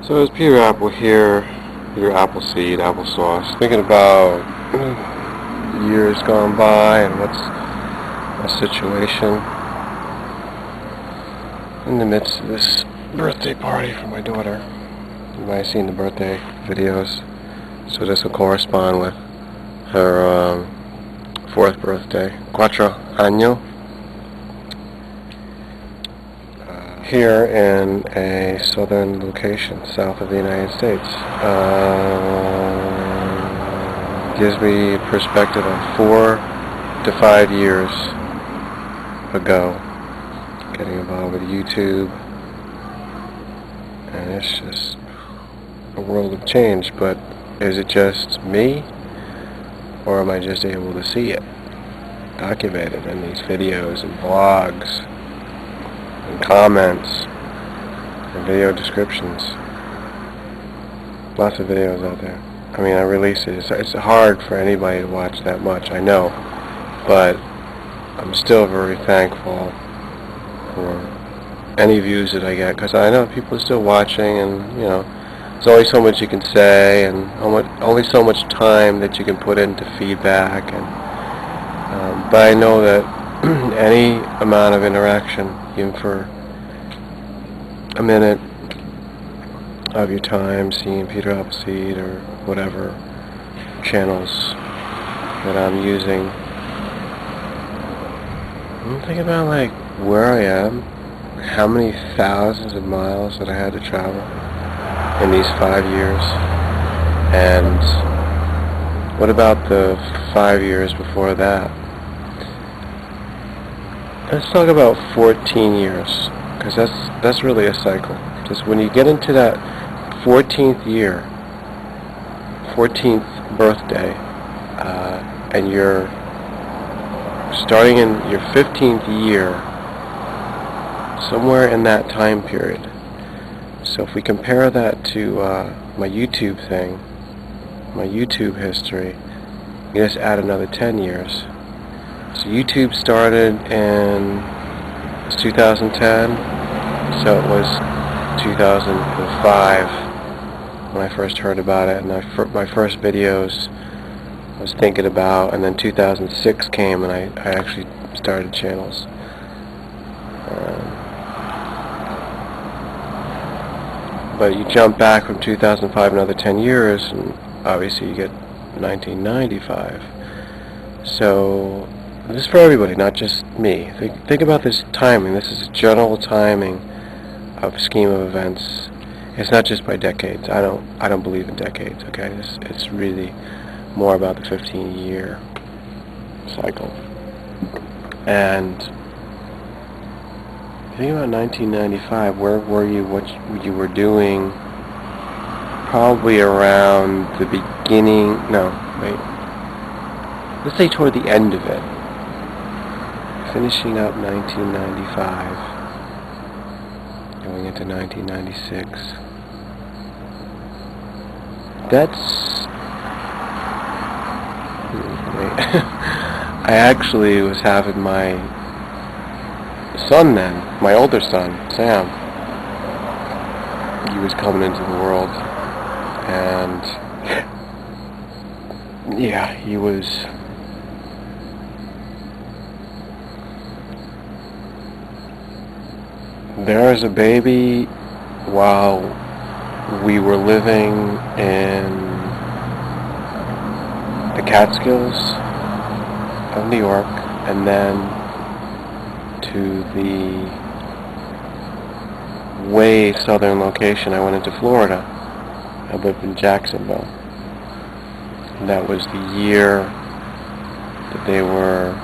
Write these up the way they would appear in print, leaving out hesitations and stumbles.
So it's Peter-Apple here, Peter-Appleseed, applesauce, thinking about years gone by and what's my situation in the midst of this birthday party for my daughter. You might have seen the birthday videos, so this will correspond with her 4th birthday, Cuatro Año, here in a southern location, south of the United States. Gives me perspective on 4 to 5 years ago, getting involved with YouTube, and it's just a world of change. But is it just me, or am I just able to see it documented in these videos and blogs and comments and video descriptions? Lots of videos out there. I mean, I release it. It's hard for anybody to watch that much, I know, but I'm still very thankful for any views that I get, because I know people are still watching, and you know, there's only so much you can say, and only so much time that you can put into feedback, and but I know that any amount of interaction, even for a minute of your time, seeing Peter-Appleseed or whatever channels that I'm using, I'm thinking about like where I am, how many thousands of miles that I had to travel in these 5 years, and what about the 5 years before that? Let's talk about 14 years, because that's really a cycle. Just when you get into that 14th year, 14th birthday, and you're starting in your 15th year, somewhere in that time period. So if we compare that to my YouTube thing, my YouTube history, you just add another 10 years. So YouTube started in 2010, so it was 2005 when I first heard about it, and my first videos I was thinking about, and then 2006 came and I actually started channels. But you jump back from 2005 another 10 years, and obviously you get 1995. So this is for everybody, not just me. Think about this timing. This is a general timing of scheme of events. It's not just by decades. I don't believe in decades. Okay, it's really more about the 15-year cycle. And think about 1995. Where were you? What you were doing? Probably around the beginning. No, wait. Let's say toward the end of it. Finishing up 1995, going into 1996. I actually was having my son then, my older son, Sam. He was coming into the world, and yeah, he was there as a baby while we were living in the Catskills of New York, and then to the way southern location I went into Florida. I lived in Jacksonville, and that was the year that they were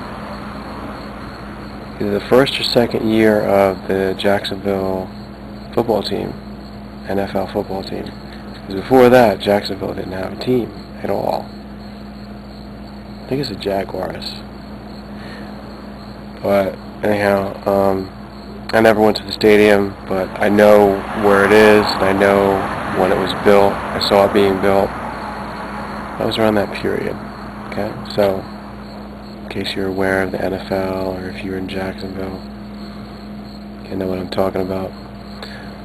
either the first or second year of the Jacksonville football team, NFL football team. Because before that, Jacksonville didn't have a team at all. I think it's the Jaguars. But anyhow, I never went to the stadium, but I know where it is, and I know when it was built. I saw it being built. That was around that period. Okay, so in case you're aware of the NFL, or if you're in Jacksonville, you know what I'm talking about.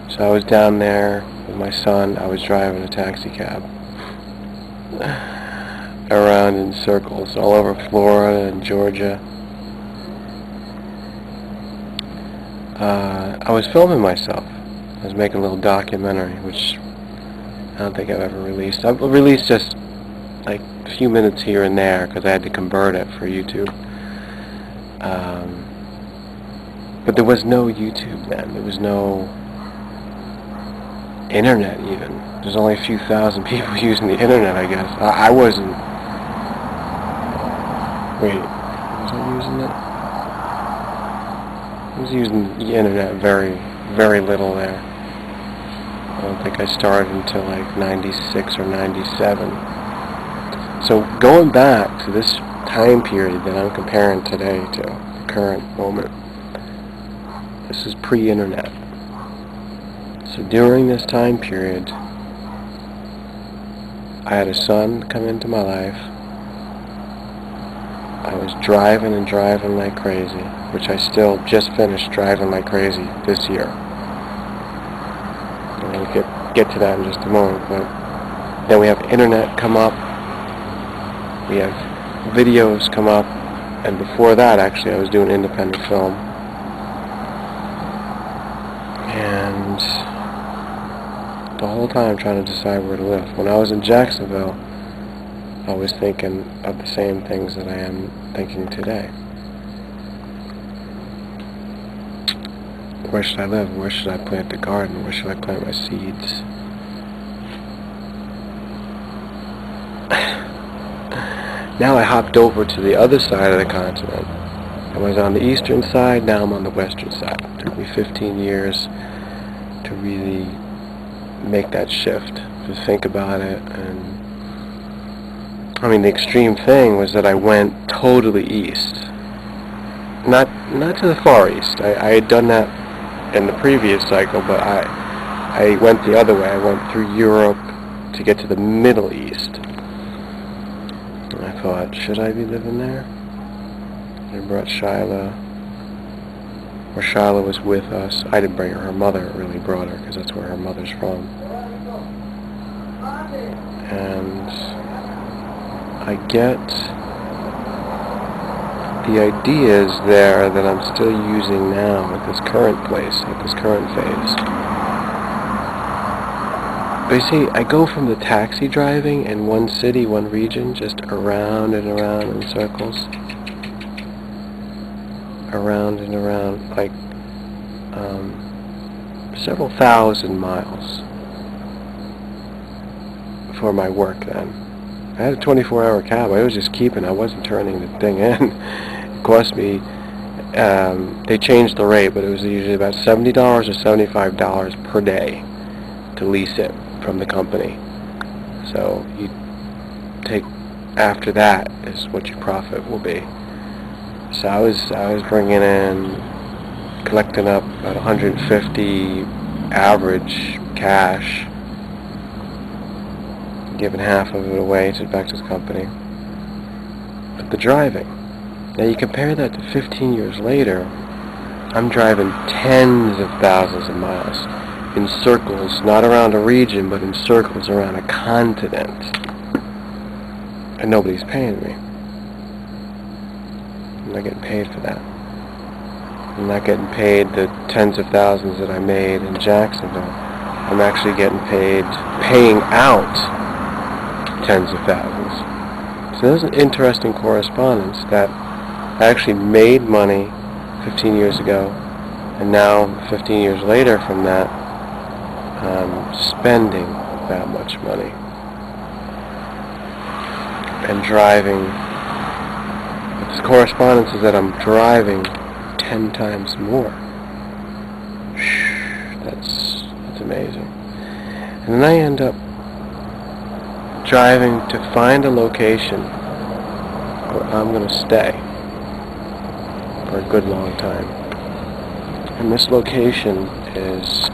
So I was down there with my son. I was driving a taxi cab around in circles all over Florida and Georgia. I was filming myself. I was making a little documentary, which I don't think I've ever released. I've released just like a few minutes here and there because I had to convert it for YouTube. But there was no YouTube then. There was no internet even. There's only a few thousand people using the internet, I guess. I wasn't. Wait, was I using it? I was using the internet very, very little there. I don't think I started until like 96 or 97. So going back to this time period that I'm comparing today to the current moment, this is pre-internet. So during this time period, I had a son come into my life. I was driving and driving like crazy, which I still just finished driving like crazy this year. I'll get to that in just a moment, but then we have internet come up, we have videos come up, and before that actually I was doing independent film. And the whole time trying to decide where to live. When I was in Jacksonville, I was thinking of the same things that I am thinking today. Where should I live? Where should I plant the garden? Where should I plant my seeds? Now I hopped over to the other side of the continent. I was on the eastern side, now I'm on the western side. It took me 15 years to really make that shift, to think about it. And I mean, the extreme thing was that I went totally east. Not to the far east. I had done that in the previous cycle, but I went the other way. I went through Europe to get to the Middle East. And I thought, should I be living there? I brought Shyla, or Shyla was with us. I didn't bring her. Her mother really brought her, because that's where her mother's from. And I get the ideas there that I'm still using now at this current place, at this current phase. But you see, I go from the taxi driving in one city, one region, just around and around in circles. Around and around, like several thousand miles for my work then. I had a 24-hour cab. I was just keeping. I wasn't turning the thing in. It cost me. They changed the rate, but it was usually about $70 or $75 per day to lease it from the company. So you take after that is what your profit will be. So I was bringing in, collecting up about 150 average cash, giving half of it away back to the company. But the driving, now you compare that to 15 years later, I'm driving tens of thousands of miles in circles, not around a region, but in circles around a continent. And nobody's paying me. I'm not getting paid for that. I'm not getting paid the tens of thousands that I made in Jacksonville. I'm actually getting paid, paying out tens of thousands. So there's an interesting correspondence that I actually made money 15 years ago, and now 15 years later from that, I'm spending that much money and driving. The correspondence is that I'm driving 10 times more. That's amazing. And then I end up driving to find a location where I'm going to stay for a good long time. And this location is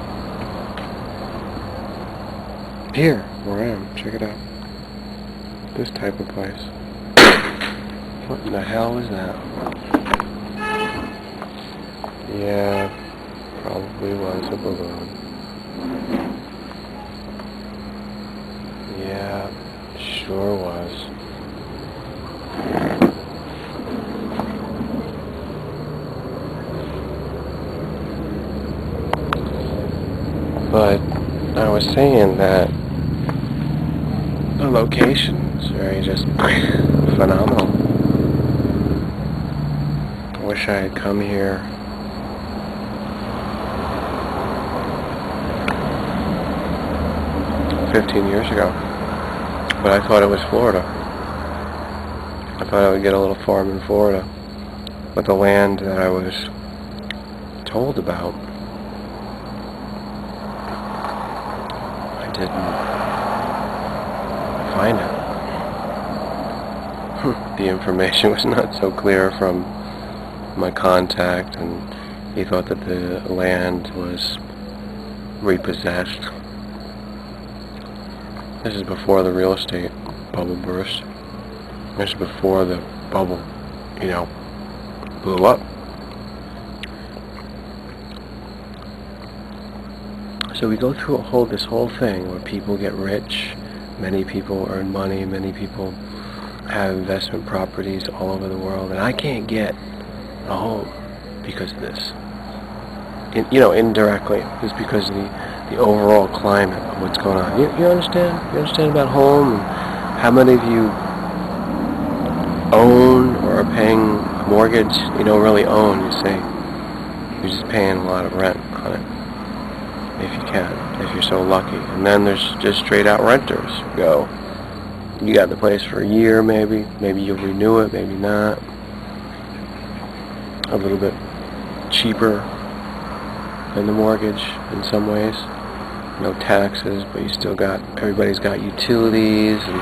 here, where I am. Check it out. This type of place. What in the hell is that? Yeah, probably was a balloon. sure was. But I was saying that the location is very just phenomenal. I wish I had come here 15 years ago, but I thought it was Florida. I thought I would get a little farm in Florida, but the land that I was told about, I didn't find it. The information was not so clear from my contact, and he thought that the land was repossessed. This is before the real estate bubble burst. This is before the bubble, blew up. So we go through this whole thing where people get rich, many people earn money, many people have investment properties all over the world, and I can't get a home because of this. Indirectly, it's because of the overall climate of what's going on. You understand? You understand about home and how many of you own or are paying a mortgage? You don't really own, you say. You're just paying a lot of rent on it, if you can, if you're so lucky. And then there's just straight out renters. You got the place for a year, maybe you'll renew it, maybe not. A little bit cheaper than the mortgage in some ways. No taxes, but everybody's got utilities and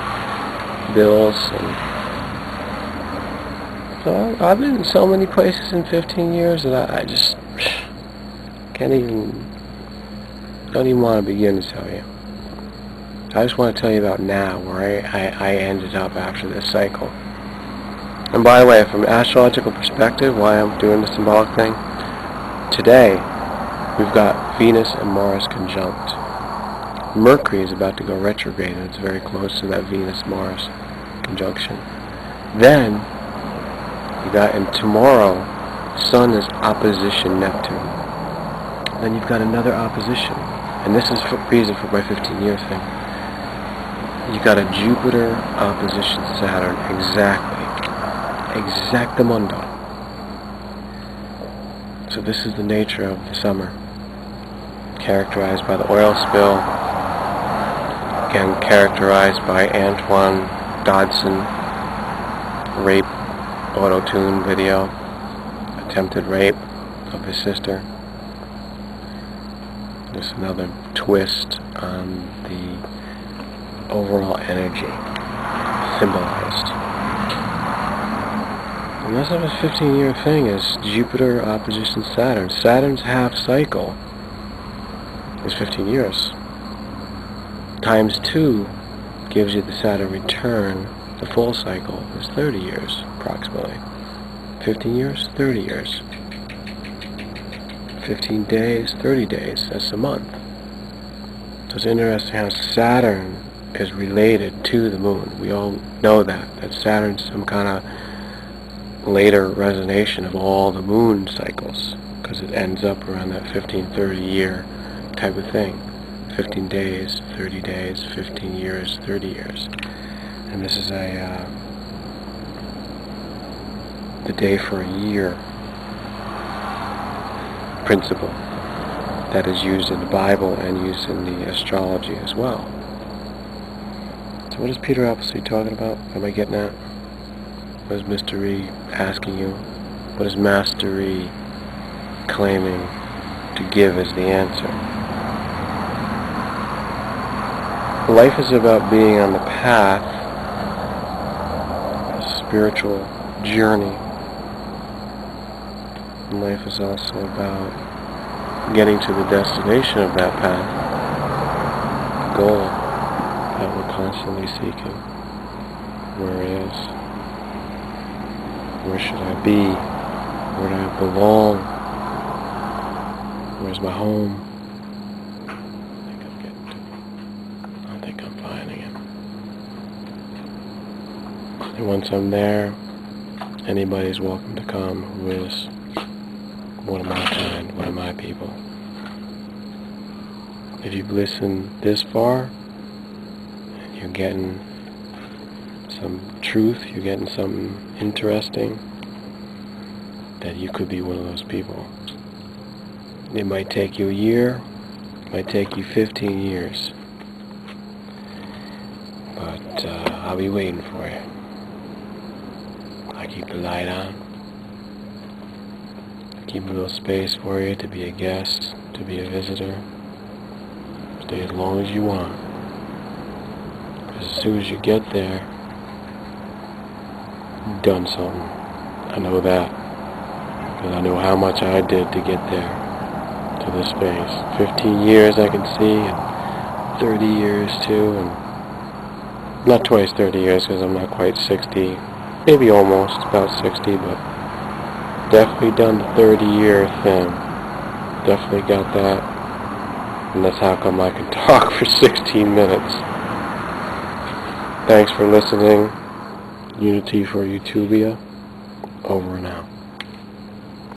bills. And so I've been in so many places in 15 years that I just don't even want to begin to tell you. I just want to tell you about now, where I ended up after this cycle. And by the way, from an astrological perspective, why I'm doing the symbolic thing, today we've got Venus and Mars conjunct. Mercury is about to go retrograde, and it's very close to that Venus-Mars conjunction. Then, and tomorrow, Sun is opposition Neptune. Then you've got another opposition. And this is the reason for my 15-year thing. You've got a Jupiter opposition Saturn, exactamundo. So this is the nature of the summer, characterized by the oil spill, again characterized by Antoine Dodson rape auto-tune video, attempted rape of his sister. There's another twist on the overall energy symbolized. And this of a 15-year thing is Jupiter opposition Saturn. Saturn's half cycle is 15 years. Times 2 gives you the Saturn return. The full cycle is 30 years, approximately. 15 years, 30 years. 15 days, 30 days, that's a month. So it's interesting how Saturn is related to the moon. We all know that Saturn's some kind of later resonation of all the moon cycles, because it ends up around that 15, 30 year type of thing. 15 days, 30 days, 15 years, 30 years. And this is the day for a year principle that is used in the Bible and used in the astrology as well. So what is Peter-Appleseed talking about? What am I getting at? What is Mr. E asking you? What is Master E claiming to give as the answer? Life is about being on the path, a spiritual journey. And life is also about getting to the destination of that path, the goal that we're constantly seeking. Where it is. Where should I be? Where do I belong? Where's my home? I think I'm finding it. And once I'm there, anybody's welcome to come who is one of my kind, one of my people. If you've listened this far, you're getting some truth, you're getting something interesting, then you could be one of those people. It might take you a year, it might take you 15 years, but I'll be waiting for you. I keep the light on, I keep a little space for you to be a guest, to be a visitor. Stay as long as you want. As soon as you get there, you've done something. I know that. Because I know how much I did to get there, to this space. 15 years I can see, and 30 years too, and not twice 30 years because I'm not quite 60. Maybe almost, about 60, but definitely done the 30-year thing. Definitely got that. And that's how come I can talk for 16 minutes. Thanks for listening. Unity for Utopia. Over and out.